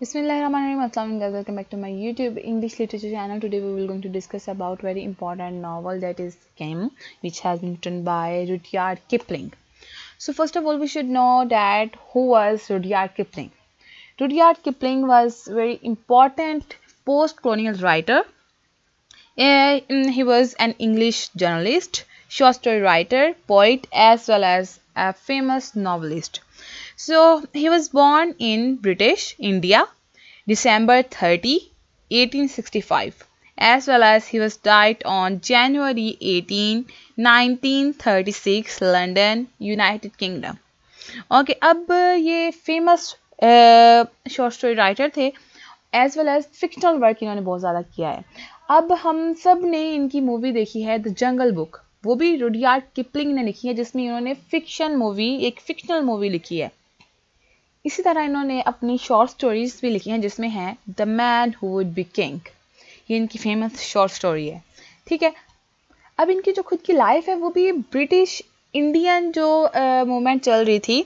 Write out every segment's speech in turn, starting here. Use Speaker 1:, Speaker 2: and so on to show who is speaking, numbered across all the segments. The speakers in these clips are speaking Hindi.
Speaker 1: Bismillahirrahmanirrahim. Assalamu alaikum. Welcome back to my YouTube English literature channel. Today we will going to discuss about very important novel that is Kim, which has been written by Rudyard Kipling. So first of all, we should know that who was Rudyard Kipling. Rudyard Kipling was very important post-colonial writer. He was an English journalist, short story writer, poet, as well as a famous novelist. So he was born in British India, December 30, 1865, as well as he was died on January 18, 1936, London, United Kingdom. Okay अब ये फेमस शॉर्ट स्टोरी राइटर थे as well as fictional work इन्होंने बहुत ज़्यादा किया है. अब हम सब ने इनकी मूवी देखी है द जंगल बुक, वो भी रुडयार्ड किपलिंग ने लिखी है, जिसमें इन्होंने एक फिक्शनल मूवी लिखी है. इसी तरह इन्होंने अपनी शॉर्ट स्टोरीज भी लिखी हैं, जिसमें है the man who would be king. ये इनकी फेमस शॉर्ट स्टोरी है. ठीक है, अब इनकी जो खुद की लाइफ है वो भी ब्रिटिश इंडियन जो मूवमेंट चल रही थी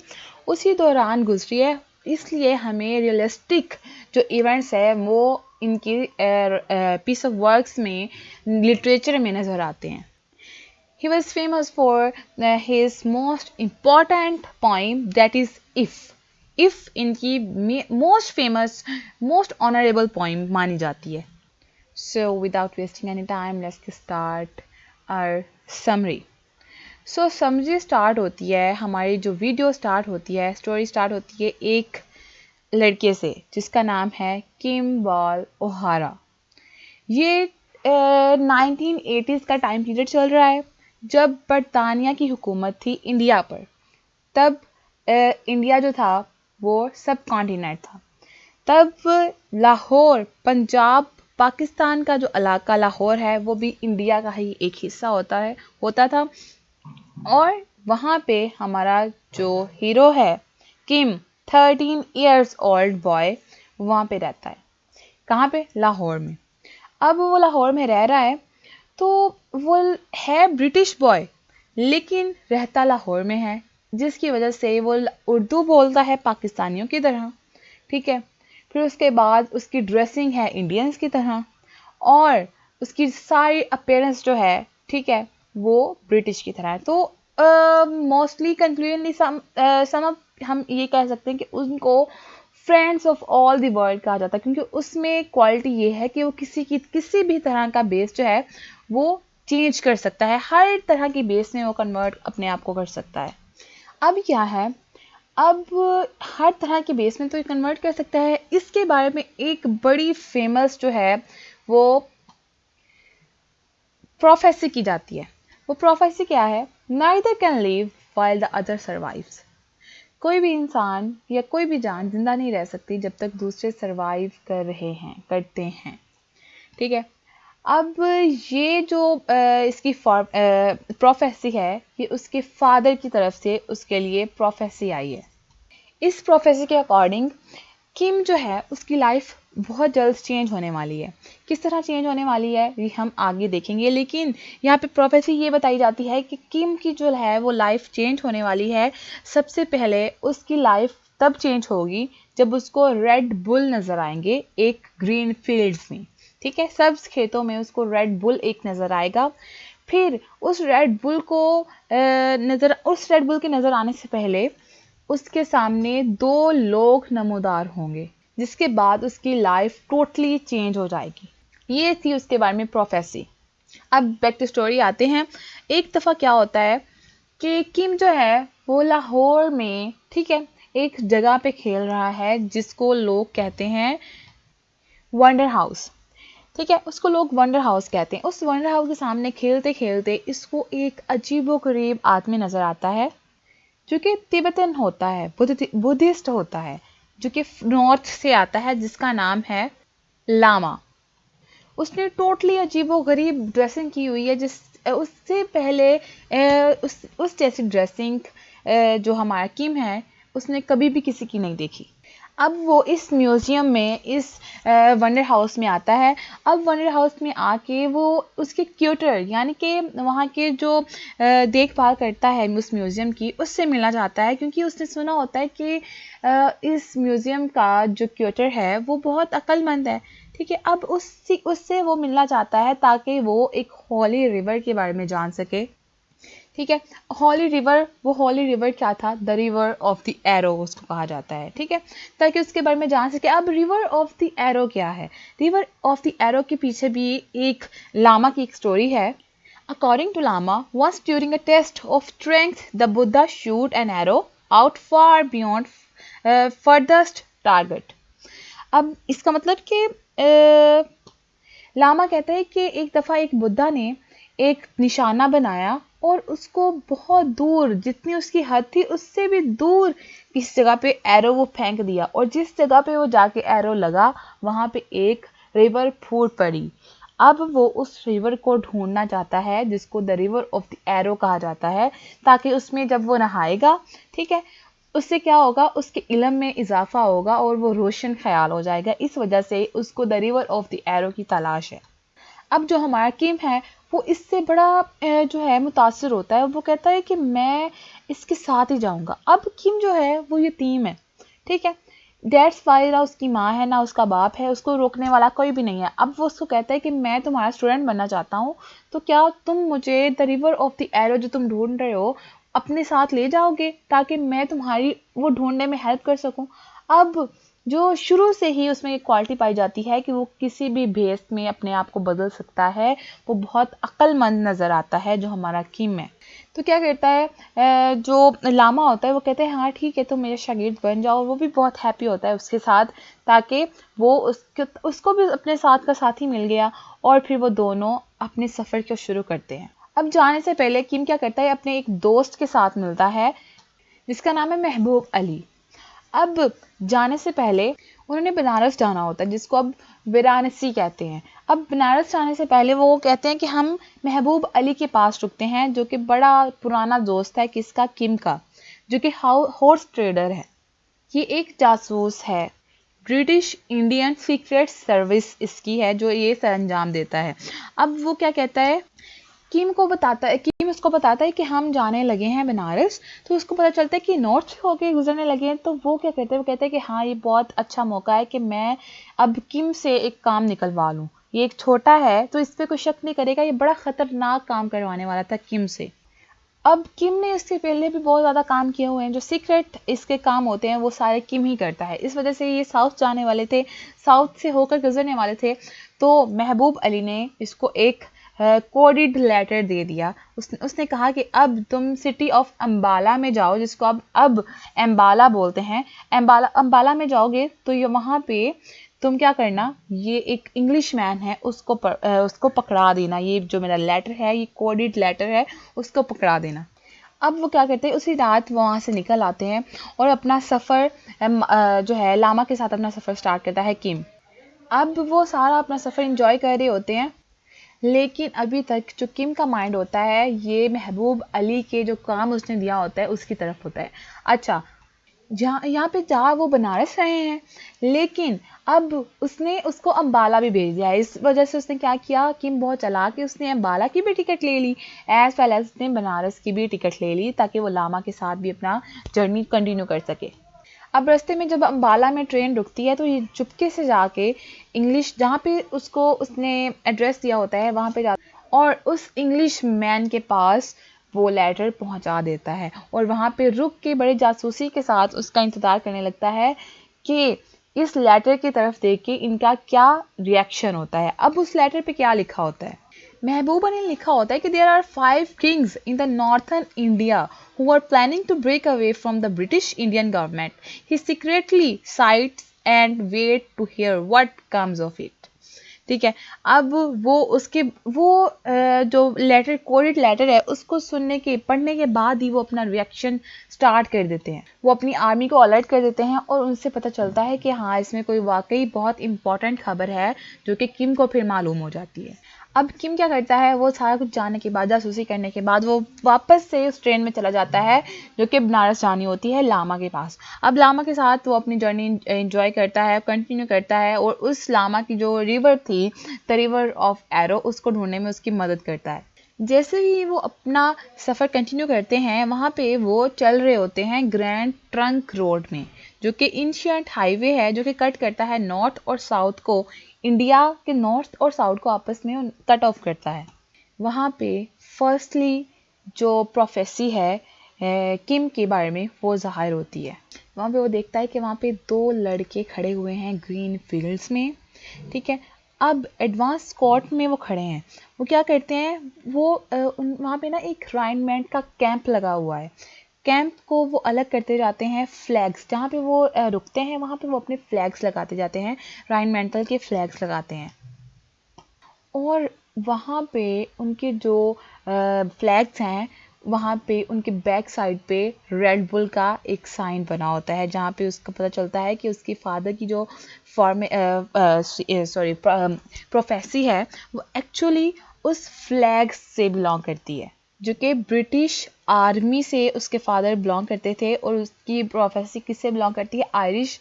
Speaker 1: उसी दौरान गुजरी है, इसलिए हमें रियलिस्टिक जो इवेंट्स है वो इनकी पीस ऑफ वर्क्स में लिटरेचर में नज़र आते हैं. He was famous for his most important poem, that is If. If इनकी most famous, most honorable poem मानी जाती है. So without wasting any time, let's start our summary. So summary start होती है, हमारी जो वीडियो स्टार्ट होती है, स्टोरी स्टार्ट होती है एक लड़के से जिसका नाम है किम बॉल ओहारा. ये 1980s का टाइम पीरियड चल रहा है जब बरतानिया की हुकूमत थी इंडिया पर. तब इंडिया जो था वो सब कॉन्टिनेंट था. तब लाहौर, पंजाब, पाकिस्तान का जो इलाका लाहौर है वो भी इंडिया का ही एक हिस्सा होता था. और वहाँ पे हमारा जो हीरो है किम, 13 years old बॉय, वहाँ पे रहता है. कहाँ पे? लाहौर में. अब वो लाहौर में रह रहा है तो वो है ब्रिटिश बॉय लेकिन रहता लाहौर में है, जिसकी वजह से वो उर्दू बोलता है पाकिस्तानियों की तरह. ठीक है, फिर उसके बाद उसकी ड्रेसिंग है इंडियंस की तरह और उसकी सारी अपीयरेंस जो है, ठीक है, वो ब्रिटिश की तरह है. तो मोस्टली कंक्लूजनली सम हम ये कह सकते हैं कि उनको friends of all the world कहा जाता है, क्योंकि उसमें क्वालिटी ये है कि वो किसी भी तरह का बेस जो है वो चेंज कर सकता है. हर तरह की बेस में वो कन्वर्ट अपने आप को कर सकता है. अब क्या है, अब हर तरह के बेस में तो ये कन्वर्ट कर सकता है. इसके बारे में एक बड़ी फेमस जो है वो प्रोफेसी की जाती है. वो प्रोफेसी क्या है? Neither can live while the other survives. कोई भी इंसान या कोई भी जान जिंदा नहीं रह सकती जब तक दूसरे सर्वाइव करते हैं. ठीक है, अब ये जो इसकी प्रोफेसी है ये उसके फादर की तरफ से उसके लिए प्रोफेसी आई है. इस प्रोफेसी के अकॉर्डिंग किम जो है उसकी लाइफ बहुत जल्द चेंज होने वाली है. किस तरह चेंज होने वाली है ये हम आगे देखेंगे, लेकिन यहाँ पे प्रोफेसी ये बताई जाती है कि किम की जो है वो लाइफ चेंज होने वाली है. सबसे पहले उसकी लाइफ तब चेंज होगी जब उसको रेड बुल नज़र आएंगे एक ग्रीन फील्ड्स में. ठीक है, सब्ज खेतों में उसको रेड बुल एक नज़र आएगा. फिर उस रेड बुल के नज़र आने से पहले उसके सामने 2 लोग नमूदार होंगे, जिसके बाद उसकी लाइफ टोटली चेंज हो जाएगी. ये थी उसके बारे में प्रोफेसी. अब बैक टू स्टोरी आते हैं. एक दफ़ा क्या होता है कि किम जो है वो लाहौर में, ठीक है, एक जगह पे खेल रहा है जिसको लोग कहते हैं वंडर हाउस. ठीक है, उसको लोग वंडर हाउस कहते हैं. उस वंडर हाउस के सामने खेलते खेलते इसको एक अजीबोगरीब आदमी नज़र आता है जो कि तिब्बतन होता है, बुद्धिस्ट होता है, जो कि नॉर्थ से आता है, जिसका नाम है लामा. उसने टोटली अजीबोगरीब ड्रेसिंग की हुई है, उससे पहले उस जैसी ड्रेसिंग जो हमारा किम है उसने कभी भी किसी की नहीं देखी. अब वो इस म्यूज़ियम में, इस वंडर हाउस में आता है। अब वंडर हाउस में आके वो उसके क्यूरेटर यानी कि वहाँ के जो देखभाल करता है उस म्यूज़ियम की, उससे मिलना चाहता है, क्योंकि उसने सुना होता है कि इस म्यूज़ियम का जो क्यूरेटर है वो बहुत अक्लमंद है। ठीक है, अब उससे वो मिलना चाहता है ताकि वो एक हॉली रिवर के बारे में जान सके। ठीक है, हॉली रिवर, वो हॉली रिवर क्या था? The river of the arrow उसको कहा जाता है। ठीक है, ताकि उसके बारे में जान सके। अब रिवर ऑफ द एरो क्या है? रिवर ऑफ द एरो के पीछे भी एक लामा की एक स्टोरी है। According to Lama, once during a test of strength, the Buddha shoot an arrow out far beyond furthest target. अब इसका मतलब कि लामा कहता है कि एक दफ़ा एक बुद्धा ने एक निशाना बनाया और उसको बहुत दूर, जितनी उसकी हद थी उससे भी दूर किस जगह पे एरो वो फेंक दिया, और जिस जगह पे वो जाके एरो लगा वहाँ पे एक रिवर फूट पड़ी। अब वो उस रिवर को ढूंढना चाहता है जिसको the river of the arrow कहा जाता है, ताकि उसमें जब वो नहाएगा, ठीक है, उससे क्या होगा, उसके इल्म में इजाफा होगा और वो रोशन ख्याल हो जाएगा। इस वजह से उसको the river of the arrow की तलाश है। अब जो हमारा किम है वो इससे बड़ा जो है मुतासिर होता है। वो कहता है कि मैं इसके साथ ही जाऊंगा। अब किम जो है वो यतीम है। ठीक है, दैट्स वाई ना उसकी माँ है ना उसका बाप है, उसको रोकने वाला कोई भी नहीं है। अब वो उसको कहता है कि मैं तुम्हारा स्टूडेंट बनना चाहता हूँ, तो क्या तुम मुझे the river of the arrow जो तुम ढूंढ रहे हो अपने साथ ले जाओगे, ताकि मैं तुम्हारी वो ढूंढने में हेल्प कर सकूं। अब जो शुरू से ही उसमें एक क्वालिटी पाई जाती है कि वो किसी भी भेस में अपने आप को बदल सकता है, वो बहुत अक्लमंद नज़र आता है जो हमारा किम है। तो क्या करता है, जो लामा होता है वो कहते हैं हाँ ठीक है तुम मेरे शागिर्द बन जाओ। वो भी बहुत हैप्पी होता है उसके साथ, ताकि वो उसको भी अपने साथ का साथी मिल गया, और फिर वो दोनों अपने सफ़र को शुरू करते हैं। अब जाने से पहले किम क्या करता है, अपने एक दोस्त के साथ मिलता है जिसका नाम है महबूब अली। अब जाने से पहले उन्होंने बनारस जाना होता है, जिसको अब वाराणसी कहते हैं। अब बनारस जाने से पहले वो कहते हैं कि हम महबूब अली के पास रुकते हैं, जो कि बड़ा पुराना दोस्त है किसका, किम का, जो कि हॉर्स ट्रेडर है। ये एक जासूस है, ब्रिटिश इंडियन सीक्रेट सर्विस इसकी है जो ये सरंजाम देता है। अब वो क्या कहता है, किम उसको बताता है कि हम जाने लगे हैं बनारस। तो उसको पता चलता है कि नॉर्थ से होके गुजरने लगे हैं। तो वो क्या कहते हैं, वो कहते हैं कि हाँ ये बहुत अच्छा मौका है कि मैं अब किम से एक काम निकलवा लूँ। ये एक छोटा है तो इस पर कोई शक नहीं करेगा, ये बड़ा ख़तरनाक काम करवाने वाला था किम से। अब किम ने इससे पहले भी बहुत ज़्यादा काम किए हुए हैं, जो सीक्रेट इसके काम होते हैं वो सारे किम ही करता है। इस वजह से ये साउथ जाने वाले थे, साउथ से होकर गुजरने वाले थे। तो महबूब अली ने इसको एक कोडिड लेटर दे दिया। उसने कहा कि अब तुम सिटी ऑफ अम्बाला में जाओ, जिसको अब अम्बाला बोलते हैं। अम्बाला में जाओगे तो ये वहाँ पे तुम क्या करना, ये एक इंग्लिश मैन है उसको पकड़ा देना। ये जो मेरा लेटर है ये कोडिड लेटर है, उसको पकड़ा देना। अब वो क्या करते हैं, उसी रात वहाँ से निकल आते हैं और अपना सफ़र जो है लामा के साथ अपना सफ़र स्टार्ट करता है किम। अब वो सारा अपना सफ़र इंजॉय कर रहे होते हैं, लेकिन अभी तक जो किम का माइंड होता है ये महबूब अली के जो काम उसने दिया होता है उसकी तरफ होता है। अच्छा, यहाँ पे जहाँ वो बनारस रहे हैं, लेकिन अब उसने उसको अम्बाला भी भेज दिया है। इस वजह से उसने क्या किया, किम बहुत चालाक है, उसने अम्बाला की भी टिकट ले ली, एज वेल एज उसने बनारस की भी टिकट ले ली, ताकि वो लामा के साथ भी अपना जर्नी कंटिन्यू कर सके। अब रास्ते में जब अम्बाला में ट्रेन रुकती है तो ये चुपके से जाके इंग्लिश, जहाँ पे उसने एड्रेस दिया होता है वहाँ पे जा, और उस इंग्लिश मैन के पास वो लेटर पहुँचा देता है, और वहाँ पे रुक के बड़े जासूसी के साथ उसका इंतज़ार करने लगता है कि इस लेटर की तरफ देख के इनका क्या रिएक्शन होता है। अब उस लेटर पे क्या लिखा होता है, महबूबा ने लिखा होता है कि there are 5 kings in the northern India who are planning to break away from the British Indian government. He secretly sights and wait to hear what comes of it. ठीक है, अब वो जो लेटर, कोडेड लेटर है, उसको पढ़ने के बाद ही वो अपना रिएक्शन स्टार्ट कर देते हैं। वो अपनी आर्मी को अलर्ट कर देते हैं और उनसे पता चलता है कि हाँ इसमें कोई वाकई बहुत इंपॉर्टेंट खबर है, जो कि किम को फिर मालूम हो जाती है। अब किम क्या करता है, वो सारा कुछ जानने के बाद, जासूसी करने के बाद, वो वापस से उस ट्रेन में चला जाता है जो कि बनारस जानी होती है लामा के पास। अब लामा के साथ वो अपनी जर्नी एंजॉय करता है, कंटिन्यू करता है, और उस लामा की जो रिवर थी, द रिवर ऑफ एरो, उसको ढूंढने में उसकी मदद करता है। जैसे ही वो अपना सफ़र कंटिन्यू करते हैं, वहाँ पे वो चल रहे होते हैं ग्रैंड ट्रंक रोड में, जो कि एंशिएंट हाईवे है, जो कि कट करता है नॉर्थ और साउथ को, इंडिया के नॉर्थ और साउथ को आपस में कट ऑफ करता है। वहाँ पे फर्स्टली जो प्रोफेसी है किम के बारे में, वो ज़ाहिर होती है। वहाँ पे वो देखता है कि वहाँ पे 2 लड़के खड़े हुए हैं ग्रीन फील्ड्स में, ठीक है। अब एडवांस कोर्ट में वो खड़े हैं। वो क्या करते हैं, वो वहाँ पे ना एक राइनमेंट का कैंप लगा हुआ है। कैंप को वो अलग करते जाते हैं, फ्लैग्स जहाँ पे वो रुकते हैं, वहाँ पे वो अपने फ्लैग्स लगाते जाते हैं, राइनमेंटल के फ्लैग्स लगाते हैं। और वहाँ पे उनके जो फ्लैग्स हैं, वहाँ पे उनके बैक साइड पे रेड बुल का एक साइन बना होता है, जहाँ पे उसको पता चलता है कि उसके फादर की जो प्रोफेसी है, वो एक्चुअली उस फ्लैग से बिलोंग करती है, जो कि ब्रिटिश आर्मी से उसके फादर बिलोंग करते थे। और उसकी प्रोफेसी किससे बिलोंग करती है, आयरिश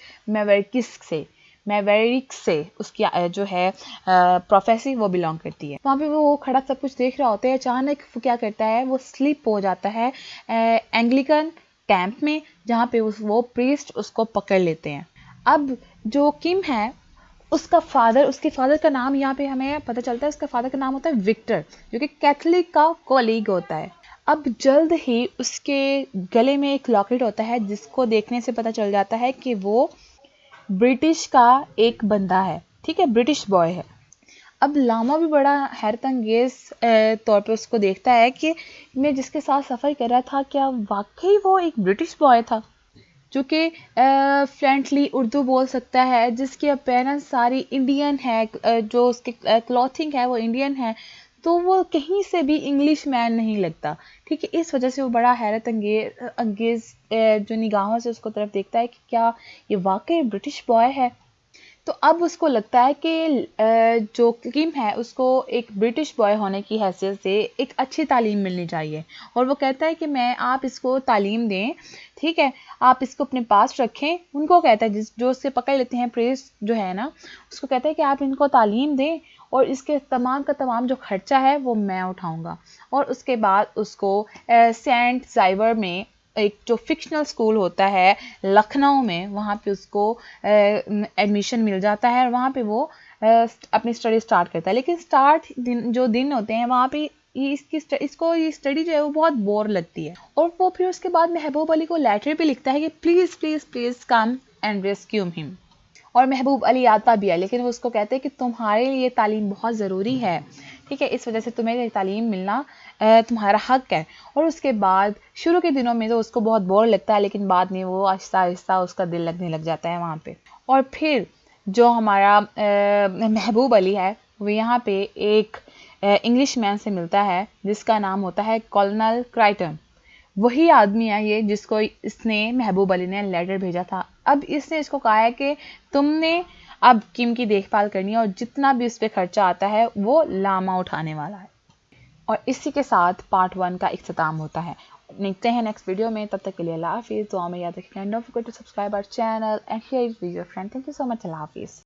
Speaker 1: मैवेरिक्स से उसकी जो है प्रोफेसी वो बिलोंग करती है। वहाँ पे वो खड़ा सब कुछ देख रहा होता है, अचानक वो क्या करता है, वो स्लिप हो जाता है एंग्लिकन कैंप में, जहाँ पे वो प्रीस्ट उसको पकड़ लेते हैं। अब जो किम है, उसके फादर का नाम यहाँ पे हमें पता चलता है, उसका फादर का नाम होता है विक्टर, जो कि कैथलिक का कॉलीग होता है। अब जल्द ही उसके गले में एक लॉकेट होता है, जिसको देखने से पता चल जाता है कि वो ब्रिटिश का एक बंदा है, ठीक है, ब्रिटिश बॉय है। अब लामा भी बड़ा हैरत अंगेज तौर पे उसको देखता है कि मैं जिसके साथ सफ़र कर रहा था, क्या वाकई वो एक ब्रिटिश बॉय था, जो कि फ्रेंडली उर्दू बोल सकता है, जिसकी अपीयरेंस सारी इंडियन है, जो उसके क्लॉथिंग है वो इंडियन है, तो वो कहीं से भी इंग्लिश मैन नहीं लगता, ठीक है। इस वजह से वो बड़ा हैरत अंगेज जो निगाहों से उसको तरफ देखता है कि क्या ये वाकई ब्रिटिश बॉय है। तो अब उसको लगता है कि जो किम है, उसको एक ब्रिटिश बॉय होने की हैसियत से एक अच्छी तालीम मिलनी चाहिए, और वो कहता है कि आप इसको तालीम दें, ठीक है, आप इसको अपने पास रखें। उनको कहता है, जो उससे पकड़ लेते हैं प्रेस जो है ना, उसको कहता है कि आप इनको तालीम दें, और इसके तमाम का तमाम जो खर्चा है वो मैं उठाऊंगा। और उसके बाद उसको सेंट ज़ाइवर में, एक जो फिक्शनल स्कूल होता है लखनऊ में, वहाँ पे उसको एडमिशन मिल जाता है, और वहाँ पे वो अपनी स्टडी स्टार्ट करता है। लेकिन जो दिन होते हैं वहाँ पे ये स्टडी जो है वो बहुत बोर लगती है। और वो फिर उसके बाद महबूब अली को लेटर भी लिखता है कि please please please come and rescue him. और महबूब अली आता भी है, लेकिन वो उसको कहते हैं कि तुम्हारे लिए तालीम बहुत ज़रूरी है, ठीक है, इस वजह से तुम्हें ये तालीम मिलना तुम्हारा हक है। और उसके बाद शुरू के दिनों में तो उसको बहुत बोर लगता है, लेकिन बाद में वो आहिस्ता आहिस्ता उसका दिल लगने लग जाता है वहाँ पे। और फिर जो हमारा महबूब अली है, वो यहाँ पे एक इंग्लिश मैन से मिलता है, जिसका नाम होता है कर्नल क्राइटन। वही आदमी है ये जिसको इसने महबूब अली ने लेटर भेजा था। अब इसने इसको कहा है कि तुमने अब किम की देखभाल करनी है, और जितना भी उस पर खर्चा आता है वो लामा उठाने वाला है। और इसी के साथ पार्ट 1 का इख्तिताम होता है। मिलते हैं नेक्स्ट वीडियो में, तब तक के लिए अल्लाह हाफिज़। दुआ में याद रखिए, don't forget to subscribe our channel and share it with your friend. Thank you so much. अल्लाह हाफिज़।